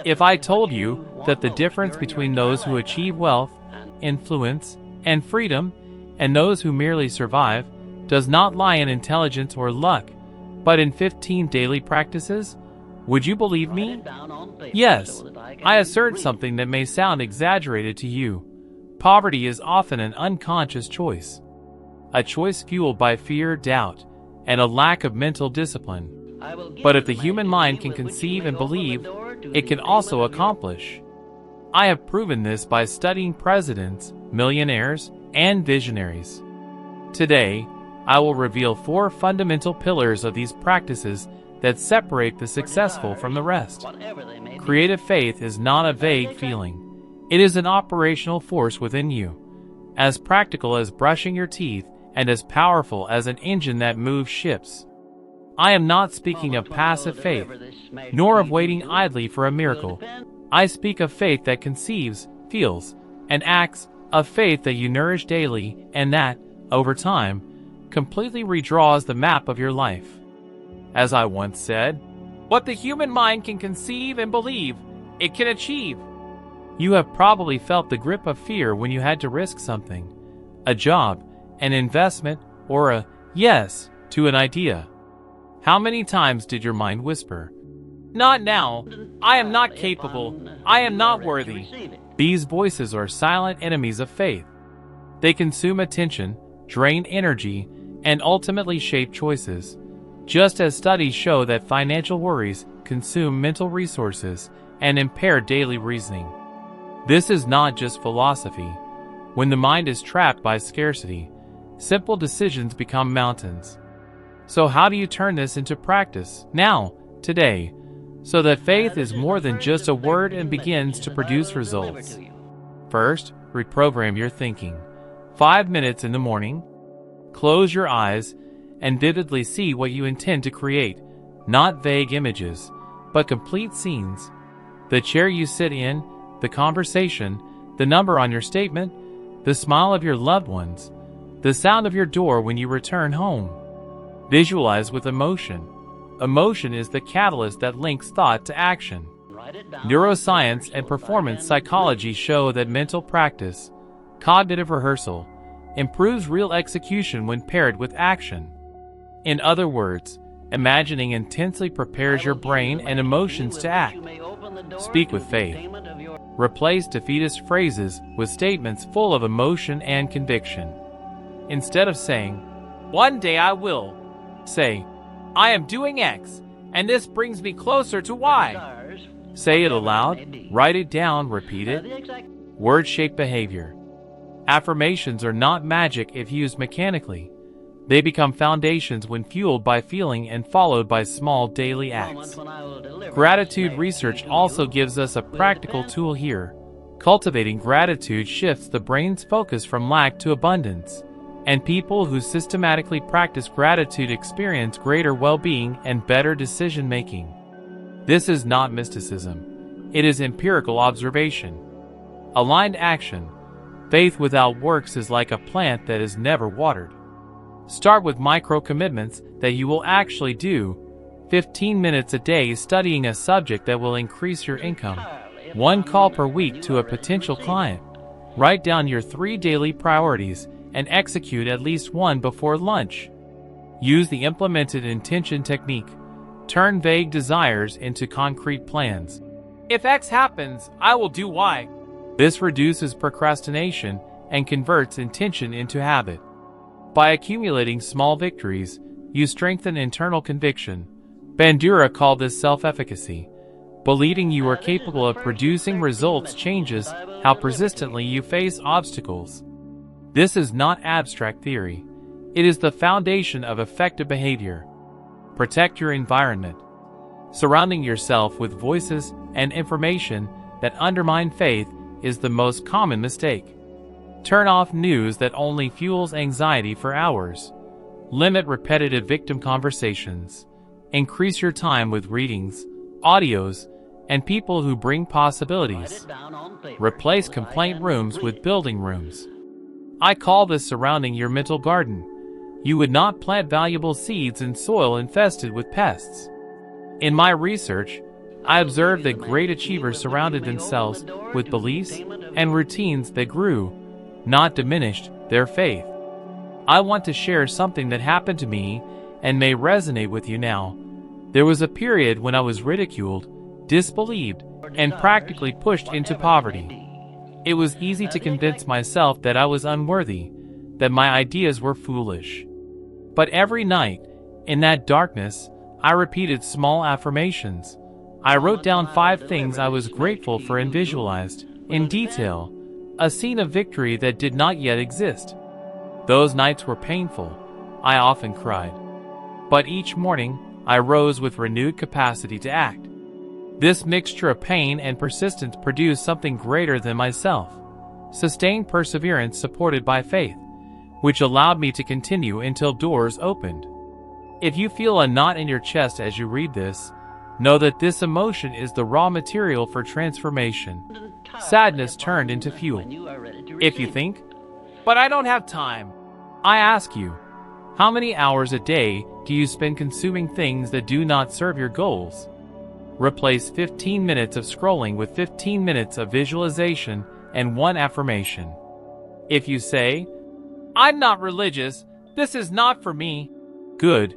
If I told you that the difference between those who achieve wealth, influence, and freedom, and those who merely survive, does not lie in intelligence or luck, but in 15 daily practices, would you believe me? Yes, I assert something that may sound exaggerated to you. Poverty is often an unconscious choice. A choice fueled by fear, doubt, and a lack of mental discipline. But if the human mind can conceive and believe, it can also accomplish. I have proven this by studying presidents, millionaires, and visionaries. Today, I will reveal 4 fundamental pillars of these practices that separate the successful from the rest. Creative faith is not a vague feeling. It is an operational force within you, as practical as brushing your teeth and as powerful as an engine that moves ships. I am not speaking of passive faith, nor of waiting idly for a miracle. I speak of faith that conceives, feels, and acts, of faith that you nourish daily and that, over time, completely redraws the map of your life. As I once said, what the human mind can conceive and believe, it can achieve. You have probably felt the grip of fear when you had to risk something, a job, an investment, or a yes to an idea. How many times did your mind whisper, "Not now, I am not capable, I am not worthy"? These voices are silent enemies of faith. They consume attention, drain energy, and ultimately shape choices. Just as studies show that financial worries consume mental resources and impair daily reasoning. This is not just philosophy. When the mind is trapped by scarcity, simple decisions become mountains. So how do you turn this into practice, now, today, so that faith is more than just a word and begins to produce results? First, reprogram your thinking. 5 minutes in the morning. Close your eyes and vividly see what you intend to create, not vague images, but complete scenes. The chair you sit in, the conversation, the number on your statement, the smile of your loved ones, the sound of your door when you return home. Visualize with emotion. Emotion is the catalyst that links thought to action. Neuroscience and performance psychology show that mental practice, cognitive rehearsal, improves real execution when paired with action. In other words, imagining intensely prepares your brain and emotions to act. Speak with faith. Replace defeatist phrases with statements full of emotion and conviction. Instead of saying, "One day I will," say, "I am doing X, and this brings me closer to Y." Say it aloud, write it down, repeat it. Words shape behavior. Affirmations are not magic if used mechanically. They become foundations when fueled by feeling and followed by small daily acts. Gratitude research also gives us a practical tool here. Cultivating gratitude shifts the brain's focus from lack to abundance, and people who systematically practice gratitude experience greater well-being and better decision-making. This is not mysticism. It is empirical observation. Aligned action. Faith without works is like a plant that is never watered. Start with micro-commitments that you will actually do. 15 minutes a day studying a subject that will increase your income. 1 call per week to a potential client. Write down your 3 daily priorities and execute at least 1 before lunch. Use the implemented intention technique. Turn vague desires into concrete plans. If X happens, I will do Y. This reduces procrastination and converts intention into habit. By accumulating small victories, you strengthen internal conviction. Bandura called this self-efficacy. Believing you are capable of producing results changes how persistently you face obstacles. This is not abstract theory. It is the foundation of effective behavior. Protect your environment. Surrounding yourself with voices and information that undermine faith is the most common mistake. Turn off news that only fuels anxiety for hours. Limit repetitive victim conversations. Increase your time with readings, audios, and people who bring possibilities. Replace complaint rooms with building rooms. I call this surrounding your mental garden. You would not plant valuable seeds in soil infested with pests. In my research, I observed that great achievers surrounded themselves with beliefs and routines that grew, not diminished, their faith. I want to share something that happened to me and may resonate with you now. There was a period when I was ridiculed, disbelieved, and practically pushed into poverty. It was easy to convince myself that I was unworthy, that my ideas were foolish. But every night, in that darkness, I repeated small affirmations. I wrote down 5 things I was grateful for and visualized, in detail, a scene of victory that did not yet exist. Those nights were painful. I often cried. But each morning, I rose with renewed capacity to act. This mixture of pain and persistence produced something greater than myself. Sustained perseverance supported by faith, which allowed me to continue until doors opened. If you feel a knot in your chest as you read this, know that this emotion is the raw material for transformation. Sadness turned into fuel. If you think, "But I don't have time," I ask you, how many hours a day do you spend consuming things that do not serve your goals? Replace 15 minutes of scrolling with 15 minutes of visualization and 1 affirmation. If you say, "I'm not religious, this is not for me," good.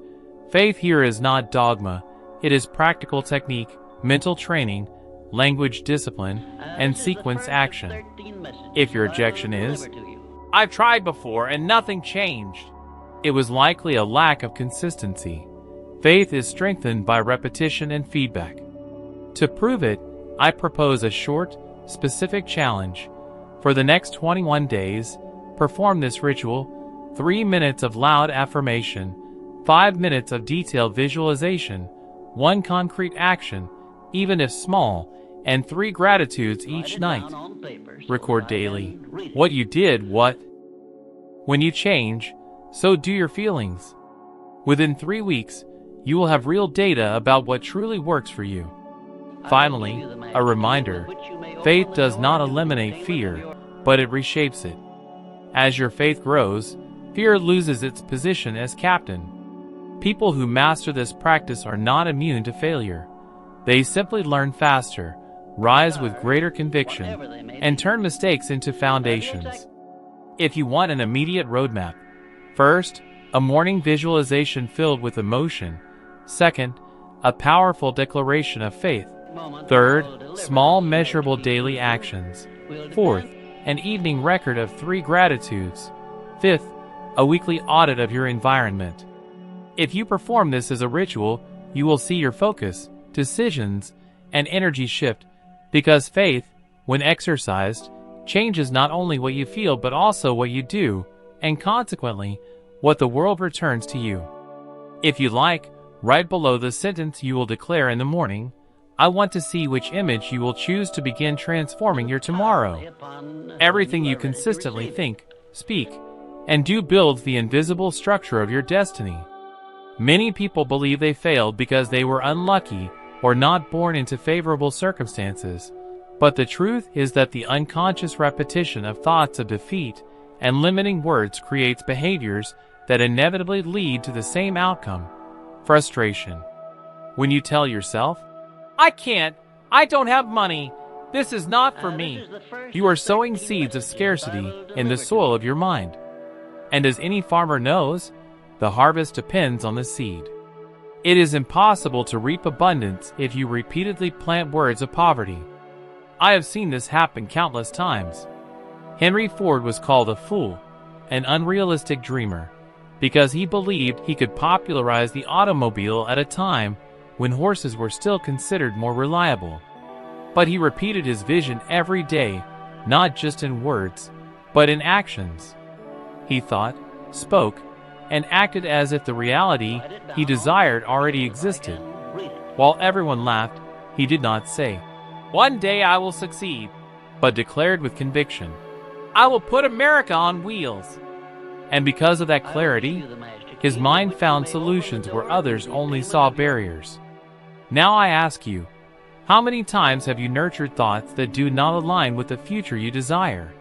Faith here is not dogma. It is practical technique, mental training, language discipline, and sequence action. If your objection is, "I've tried before and nothing changed," it was likely a lack of consistency. Faith is strengthened by repetition and feedback. To prove it, I propose a short, specific challenge. For the next 21 days, perform this ritual: 3 minutes of loud affirmation, 5 minutes of detailed visualization, 1 concrete action, even if small, and 3 gratitudes each night. Record daily what you did. When you change, so do your feelings. Within 3 weeks, you will have real data about what truly works for you. Finally, a reminder: faith does not eliminate fear, but it reshapes it. As your faith grows, fear loses its position as captain. People who master this practice are not immune to failure. They simply learn faster, rise with greater conviction, and turn mistakes into foundations. If you want an immediate roadmap, first, a morning visualization filled with emotion. Second, a powerful declaration of faith. Third, small measurable daily actions. Fourth, an evening record of 3 gratitudes. Fifth, a weekly audit of your environment. If you perform this as a ritual, you will see your focus, decisions, and energy shift, because faith, when exercised, changes not only what you feel but also what you do, and consequently, what the world returns to you. If you like, right below the sentence you will declare in the morning, I want to see which image you will choose to begin transforming your tomorrow. Everything you consistently think, speak, and do builds the invisible structure of your destiny. Many people believe they failed because they were unlucky or not born into favorable circumstances, but the truth is that the unconscious repetition of thoughts of defeat and limiting words creates behaviors that inevitably lead to the same outcome: frustration. When you tell yourself, "I can't, I don't have money, this is not for me," you are sowing seeds of scarcity in the soil of your mind. And as any farmer knows, the harvest depends on the seed. It is impossible to reap abundance if you repeatedly plant words of poverty. I have seen this happen countless times. Henry Ford was called a fool, an unrealistic dreamer, because he believed he could popularize the automobile at a time when horses were still considered more reliable. But he repeated his vision every day, not just in words, but in actions. He thought, spoke, and acted as if the reality he desired already existed. While everyone laughed, he did not say, "One day I will succeed," but declared with conviction, "I will put America on wheels." And because of that clarity, his mind found solutions where others only saw barriers. Now I ask you, how many times have you nurtured thoughts that do not align with the future you desire?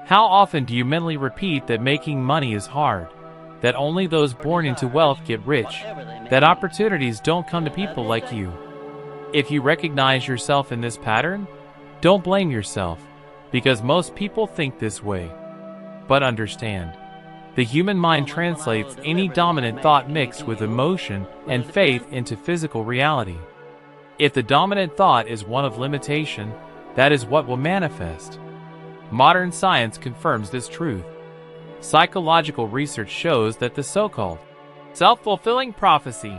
How often do you mentally repeat that making money is hard, that only those born into wealth get rich, that opportunities don't come to people like you? If you recognize yourself in this pattern, don't blame yourself, because most people think this way. But understand, the human mind translates any dominant thought mixed with emotion and faith into physical reality. If the dominant thought is one of limitation, that is what will manifest. Modern science confirms this truth. Psychological research shows that the so-called self-fulfilling prophecy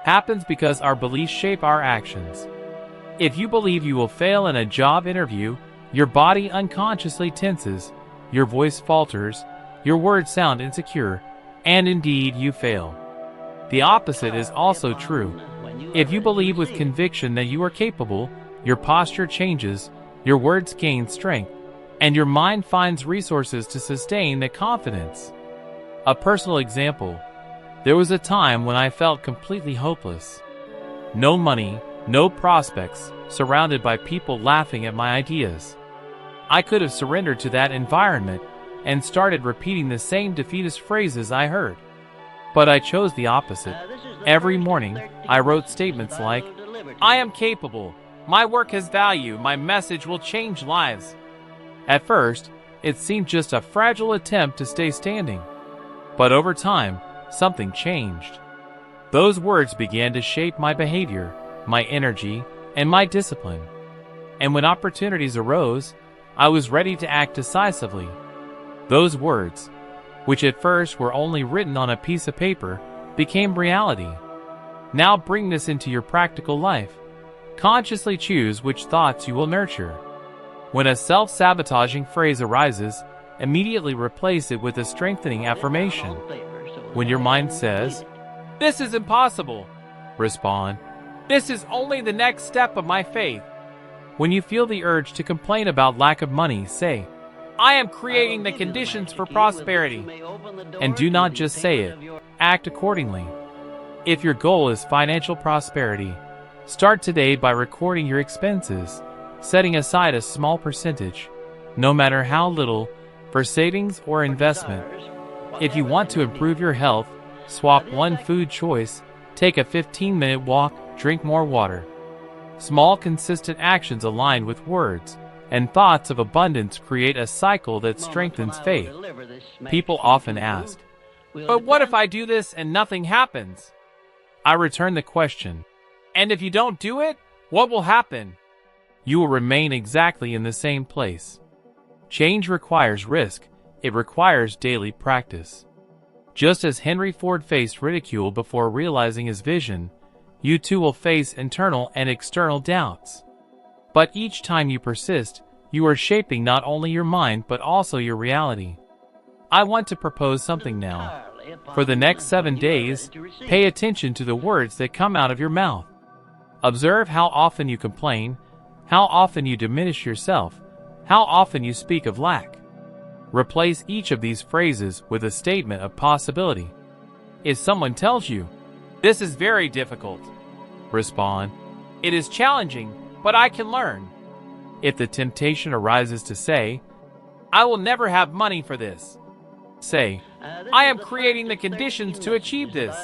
happens because our beliefs shape our actions. If you believe you will fail in a job interview, your body unconsciously tenses, your voice falters, your words sound insecure, and indeed you fail. The opposite is also true. If you believe with conviction that you are capable, your posture changes, your words gain strength, and your mind finds resources to sustain that confidence. A personal example: there was a time when I felt completely hopeless. No money, no prospects, surrounded by people laughing at my ideas. I could have surrendered to that environment and started repeating the same defeatist phrases I heard. But I chose the opposite. Every morning, I wrote statements like, "I am capable, my work has value, my message will change lives." At first, it seemed just a fragile attempt to stay standing. But over time, something changed. Those words began to shape my behavior, my energy, and my discipline. And when opportunities arose, I was ready to act decisively. Those words, which at first were only written on a piece of paper, became reality. Now bring this into your practical life. Consciously choose which thoughts you will nurture. When a self-sabotaging phrase arises, immediately replace it with a strengthening affirmation. When your mind says, "This is impossible," respond, "This is only the next step of my faith." When you feel the urge to complain about lack of money, say, "I am creating the conditions for prosperity." And do not just say it, act accordingly. If your goal is financial prosperity, start today by recording your expenses, setting aside a small percentage, no matter how little, for savings or investment. If you want to improve your health, swap one food choice, take a 15-minute walk, drink more water. Small, consistent actions aligned with words and thoughts of abundance create a cycle that strengthens faith. People often ask, "But what if I do this and nothing happens?" I return the question, "And if you don't do it, what will happen?" You will remain exactly in the same place. Change requires risk. It requires daily practice. Just as Henry Ford faced ridicule before realizing his vision, you too will face internal and external doubts. But each time you persist, you are shaping not only your mind but also your reality. I want to propose something now. For the next 7 days, pay attention to the words that come out of your mouth. Observe how often you complain, how often you diminish yourself, how often you speak of lack. Replace each of these phrases with a statement of possibility. If someone tells you, "This is very difficult," respond, "It is challenging, but I can learn." If the temptation arises to say, "I will never have money for this," say, "I am creating the conditions to achieve this."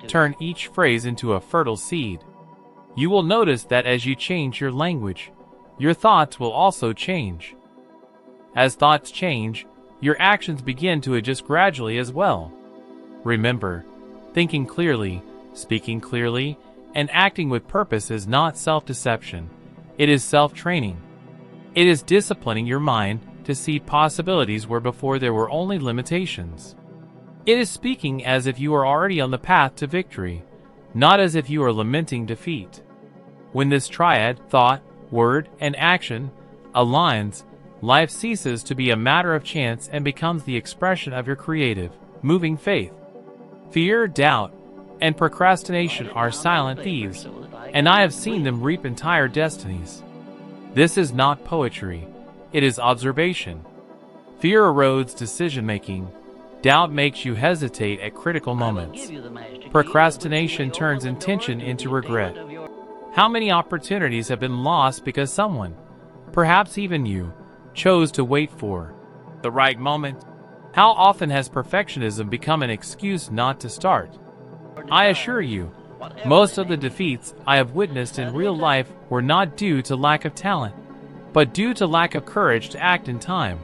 Turn each phrase into a fertile seed. You will notice that as you change your language, your thoughts will also change. As thoughts change, your actions begin to adjust gradually as well. Remember, thinking clearly, speaking clearly, and acting with purpose is not self-deception. It is self-training. It is disciplining your mind to see possibilities where before there were only limitations. It is speaking as if you are already on the path to victory, not as if you are lamenting defeat. When this triad, thought, word, and action, aligns, life ceases to be a matter of chance and becomes the expression of your creative, moving faith. Fear, doubt, and procrastination are silent thieves, and I have seen them reap entire destinies. This is not poetry, it is observation. Fear erodes decision-making. Doubt makes you hesitate at critical moments. Procrastination turns intention into regret. How many opportunities have been lost because someone, perhaps even you, chose to wait for the right moment? How often has perfectionism become an excuse not to start? I assure you, Most of the defeats I have witnessed in real life were not due to lack of talent, but due to lack of courage to act in time.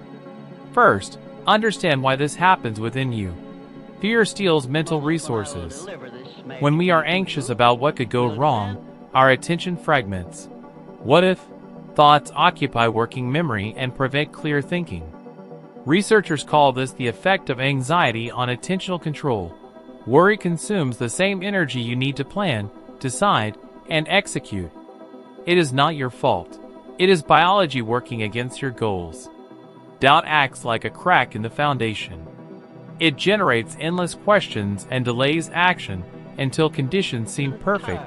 First, understand why this happens within you. Fear steals mental resources. When we are anxious about what could go wrong, our attention fragments. What if? Thoughts occupy working memory and prevent clear thinking. Researchers call this the effect of anxiety on attentional control. Worry consumes the same energy you need to plan, decide, and execute. It is not your fault. It is biology working against your goals. Doubt acts like a crack in the foundation. It generates endless questions and delays action until conditions seem perfect,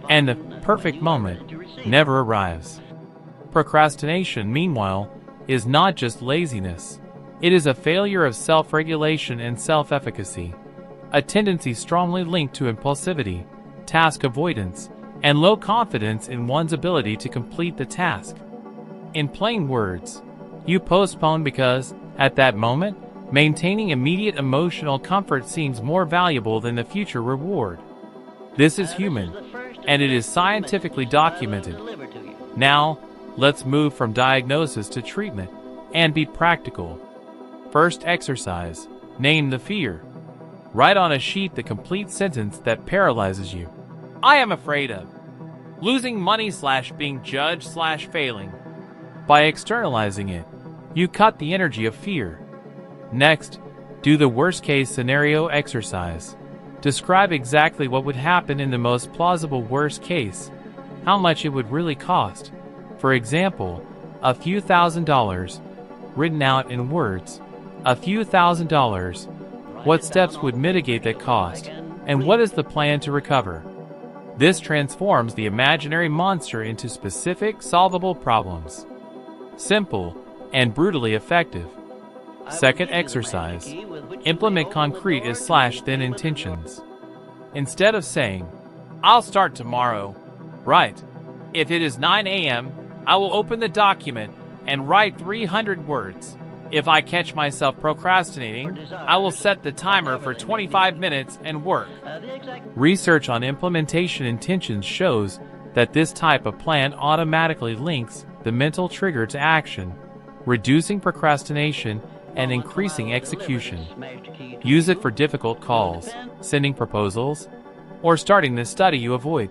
and the perfect moment never arrives. Procrastination, meanwhile, is not just laziness. It is a failure of self-regulation and self-efficacy, a tendency strongly linked to impulsivity, task avoidance, and low confidence in one's ability to complete the task. In plain words, you postpone because, at that moment, maintaining immediate emotional comfort seems more valuable than the future reward. This is human, and it is scientifically documented. Now, let's move from diagnosis to treatment, and be practical. First exercise, name the fear. Write on a sheet the complete sentence that paralyzes you. I am afraid of losing money / being judged / failing. By externalizing it, you cut the energy of fear. Next, do the worst-case scenario exercise. Describe exactly what would happen in the most plausible worst case, how much it would really cost. For example, a few $1,000s, written out in words. A few $1,000s. What steps would mitigate that cost, and what is the plan to recover? This transforms the imaginary monster into specific, solvable problems. Simple and brutally effective. Second exercise, implement concrete is / then intentions. Instead of saying, I'll start tomorrow, write, if it is 9 a.m., I will open the document and write 300 words. If I catch myself procrastinating, I will set the timer for 25 minutes and work. Research on implementation intentions shows that this type of plan automatically links the mental trigger to action, reducing procrastination and increasing execution. Use it for difficult calls, sending proposals, or starting the study you avoid.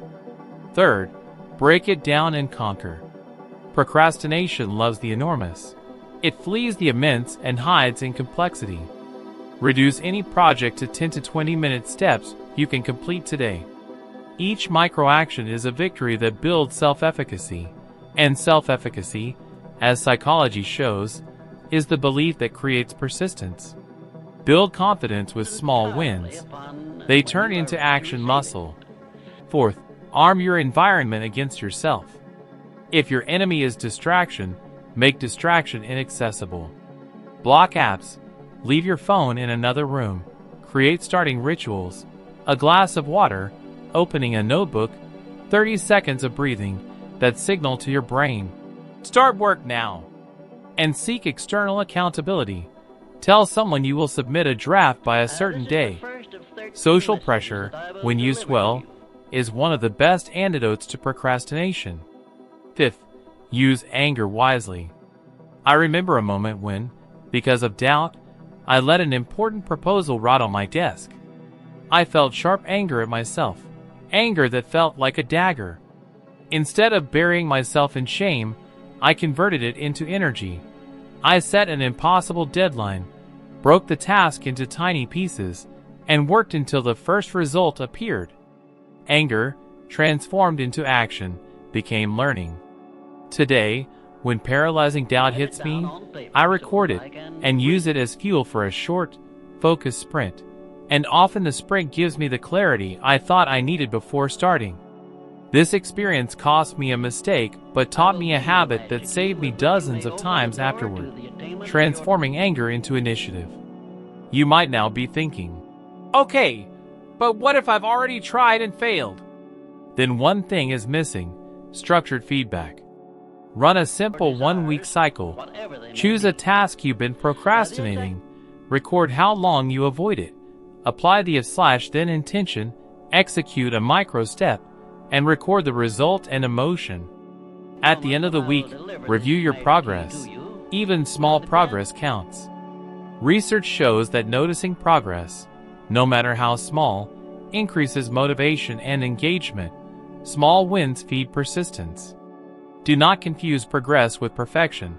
Third, break it down and conquer. Procrastination loves the enormous. It flees the immense and hides in complexity. Reduce any project to 10 to 20-minute steps you can complete today. Each micro-action is a victory that builds self-efficacy, and self-efficacy, as psychology shows, is the belief that creates persistence. Build confidence with small wins. They turn into action muscle. Fourth, arm your environment against yourself. If your enemy is distraction, make distraction inaccessible. Block apps. Leave your phone in another room. Create starting rituals. A glass of water, opening a notebook, 30 seconds of breathing that signal to your brain. Start work now. And seek external accountability. Tell someone you will submit a draft by a certain day. Social pressure, when used well, is one of the best antidotes to procrastination. Fifth, use anger wisely. I remember a moment when, because of doubt, I let an important proposal rot on my desk. I felt sharp anger at myself, anger that felt like a dagger. Instead of burying myself in shame, I converted it into energy. I set an impossible deadline, broke the task into tiny pieces, and worked until the first result appeared. Anger, transformed into action, became learning. Today, when paralyzing doubt hits me, I record it and use it as fuel for a short, focused sprint. And often the sprint gives me the clarity I thought I needed before starting. This experience cost me a mistake, but taught me a habit that saved me dozens of times afterward, transforming anger into initiative. You might now be thinking, okay, but what if I've already tried and failed? Then one thing is missing: structured feedback. Run a simple 1-week cycle. Choose a task you've been procrastinating. Record how long you avoid it. Apply the if/then intention execute a micro step, and record the result and emotion. At the end of the week, review your progress. Even small progress counts. Research shows that noticing progress, no matter how small, increases motivation and engagement. Small wins feed persistence. Do not confuse progress with perfection.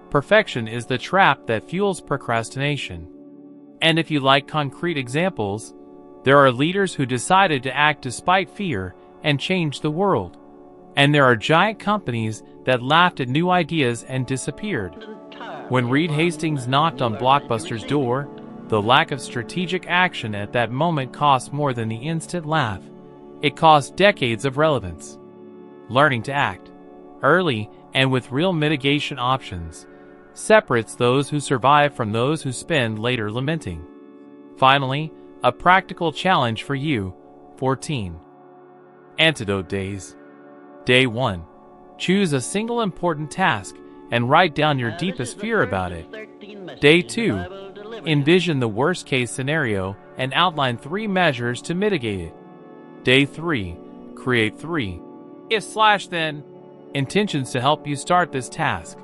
Perfection is the trap that fuels procrastination. And if you like concrete examples, there are leaders who decided to act despite fear and change the world. And there are giant companies that laughed at new ideas and disappeared. When Reed Hastings knocked on Blockbuster's door, the lack of strategic action at that moment cost more than the instant laugh. It cost decades of relevance. Learning to act, early and with real mitigation options, separates those who survive from those who spend later lamenting. Finally, a practical challenge for you, 14. Antidote Days. Day 1. Choose a single important task and write down your deepest fear about it. Day 2. Envision the worst-case scenario and outline 3 measures to mitigate it. Day 3. Create 3 if/then intentions to help you start this task.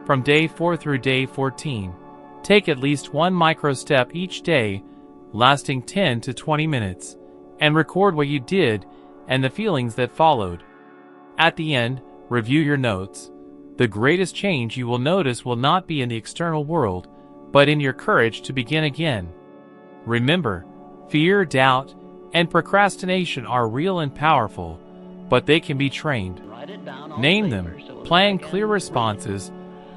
From day 4 through day 14, take at least one micro step each day, lasting 10 to 20 minutes, and record what you did and the feelings that followed. At the end, review your notes. The greatest change you will notice will not be in the external world, but in your courage to begin again. Remember, fear, doubt, and procrastination are real and powerful, but they can be trained. Name them, plan clear responses,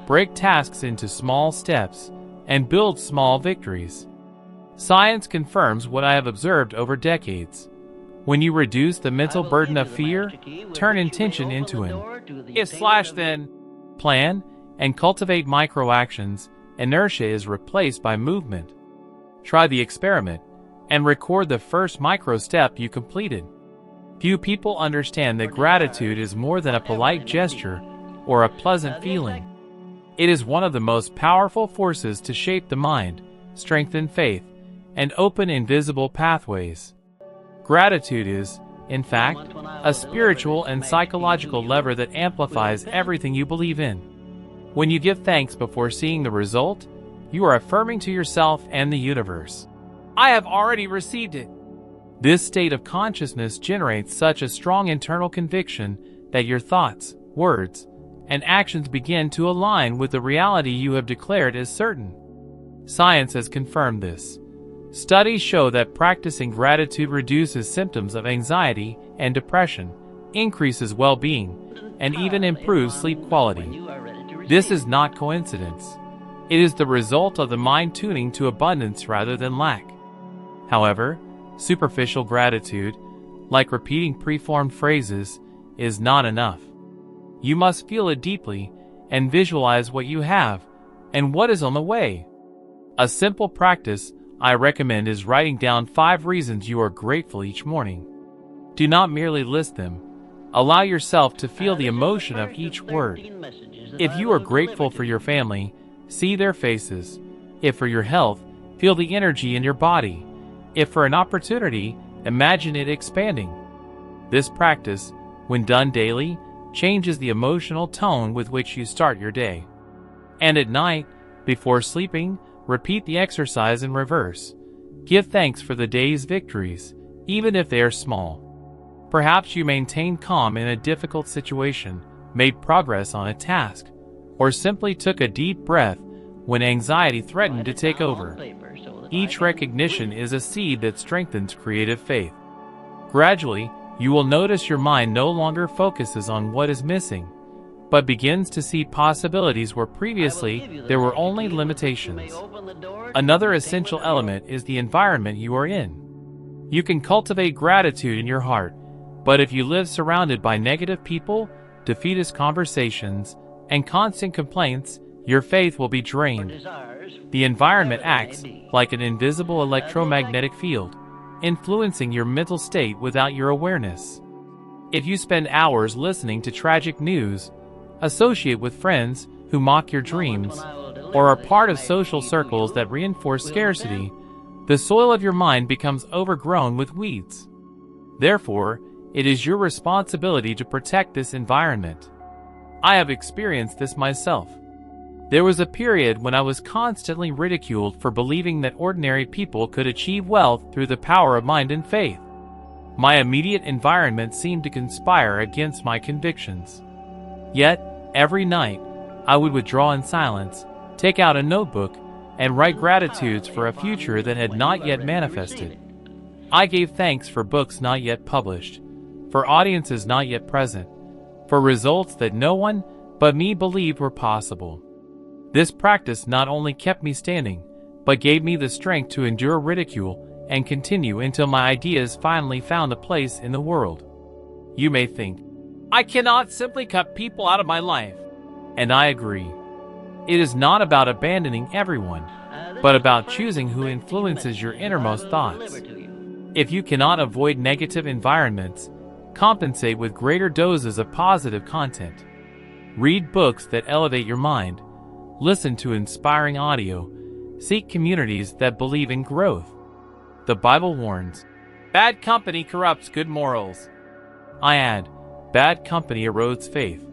break tasks into small steps, and build small victories. Science confirms what I have observed over decades. When you reduce the mental burden of fear, turn intention into an if/then plan, and cultivate micro-actions, inertia is replaced by movement. Try the experiment, and record the first micro-step you completed. Few people understand that gratitude is more than a polite gesture or a pleasant feeling. It is one of the most powerful forces to shape the mind, strengthen faith, and open invisible pathways. Gratitude is, in fact, a spiritual and psychological lever that amplifies everything you believe in. When you give thanks before seeing the result, you are affirming to yourself and the universe, "I have already received it." This state of consciousness generates such a strong internal conviction that your thoughts, words, and actions begin to align with the reality you have declared as certain. Science has confirmed this. Studies show that practicing gratitude reduces symptoms of anxiety and depression, increases well-being, and even improves sleep quality. This is not coincidence. It is the result of the mind tuning to abundance rather than lack. However, superficial gratitude, like repeating preformed phrases, is not enough. You must feel it deeply and visualize what you have and what is on the way. A simple practice I recommend is writing down 5 reasons you are grateful each morning. Do not merely list them. Allow yourself to feel the emotion of each word. If you are grateful for your family, see their faces. If for your health, feel the energy in your body. If for an opportunity, imagine it expanding. This practice, when done daily, changes the emotional tone with which you start your day. And at night, before sleeping, repeat the exercise in reverse. Give thanks for the day's victories, even if they are small. Perhaps you maintained calm in a difficult situation, made progress on a task, or simply took a deep breath when anxiety threatened to take over. Each recognition is a seed that strengthens creative faith. Gradually, you will notice your mind no longer focuses on what is missing, but begins to see possibilities where previously there were only limitations. Another essential element is the environment you are in. You can cultivate gratitude in your heart, but if you live surrounded by negative people, defeatist conversations, and constant complaints, your faith will be drained. The environment acts like an invisible electromagnetic field, influencing your mental state without your awareness. If you spend hours listening to tragic news, associate with friends who mock your dreams, or are part of social circles that reinforce scarcity, the soil of your mind becomes overgrown with weeds. Therefore, it is your responsibility to protect this environment. I have experienced this myself. There was a period when I was constantly ridiculed for believing that ordinary people could achieve wealth through the power of mind and faith. My immediate environment seemed to conspire against my convictions. Yet, every night, I would withdraw in silence, take out a notebook, and write gratitudes for a future that had not yet manifested. I gave thanks for books not yet published, for audiences not yet present, for results that no one but me believed were possible. This practice not only kept me standing, but gave me the strength to endure ridicule and continue until my ideas finally found a place in the world. You may think, I cannot simply cut people out of my life. And I agree. It is not about abandoning everyone, but about choosing who influences your innermost thoughts. If you cannot avoid negative environments, compensate with greater doses of positive content. Read books that elevate your mind. Listen to inspiring audio. Seek communities that believe in growth. The Bible warns, bad company corrupts good morals. I add, bad company erodes faith.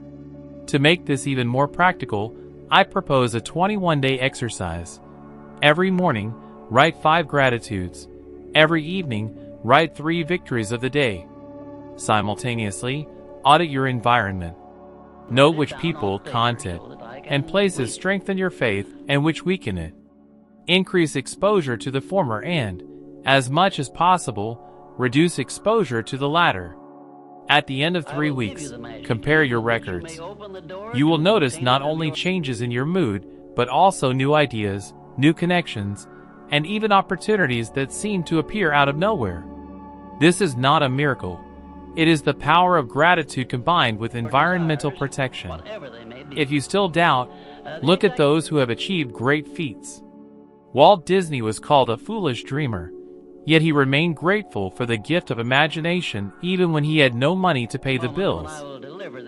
To make this even more practical, I propose a 21-day exercise. Every morning, write 5 gratitudes. Every evening, write 3 victories of the day. Simultaneously, audit your environment. Note which people, content, and places strengthen your faith and which weaken it. Increase exposure to the former and, as much as possible, reduce exposure to the latter. At the end of 3 weeks, compare your records. You will notice not only changes in your mood, but also new ideas, new connections, and even opportunities that seem to appear out of nowhere. This is not a miracle. It is the power of gratitude combined with environmental protection. If you still doubt, look at those who have achieved great feats. Walt Disney was called a foolish dreamer, yet he remained grateful for the gift of imagination even when he had no money to pay the bills.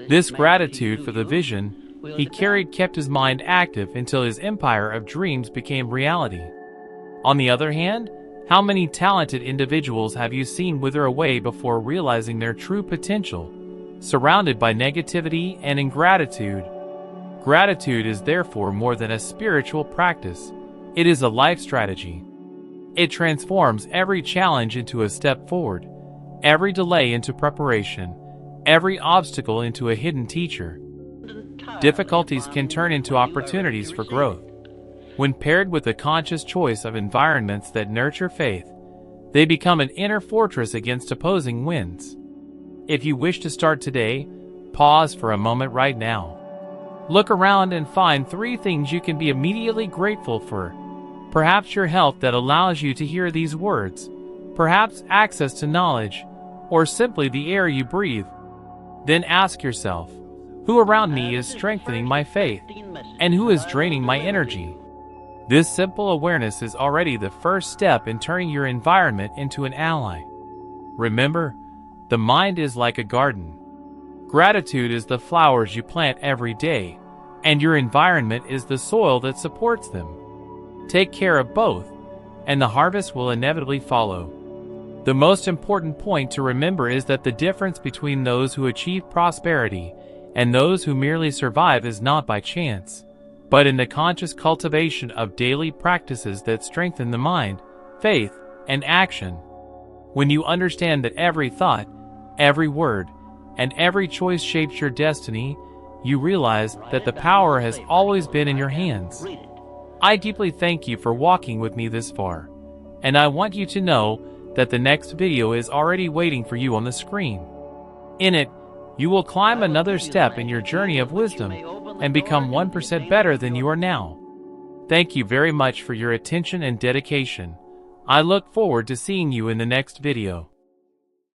This gratitude for the vision he carried kept his mind active until his empire of dreams became reality. On the other hand, how many talented individuals have you seen wither away before realizing their true potential, surrounded by negativity and ingratitude? Gratitude is therefore more than a spiritual practice. It is a life strategy. It transforms every challenge into a step forward, every delay into preparation, every obstacle into a hidden teacher. Difficulties can turn into opportunities for growth. When paired with a conscious choice of environments that nurture faith, they become an inner fortress against opposing winds. If you wish to start today, pause for a moment right now. Look around and find 3 things you can be immediately grateful for. Perhaps your health that allows you to hear these words, perhaps access to knowledge, or simply the air you breathe. Then ask yourself, who around me is strengthening my faith, and who is draining my energy? This simple awareness is already the first step in turning your environment into an ally. Remember, the mind is like a garden. Gratitude is the flowers you plant every day, and your environment is the soil that supports them. Take care of both, and the harvest will inevitably follow. The most important point to remember is that the difference between those who achieve prosperity and those who merely survive is not by chance, but in the conscious cultivation of daily practices that strengthen the mind, faith, and action. When you understand that every thought, every word, and every choice shapes your destiny, you realize that the power has always been in your hands. I deeply thank you for walking with me this far, and I want you to know that the next video is already waiting for you on the screen. In it, you will climb another step in your journey of wisdom and become 1% better than you are now. Thank you very much for your attention and dedication. I look forward to seeing you in the next video.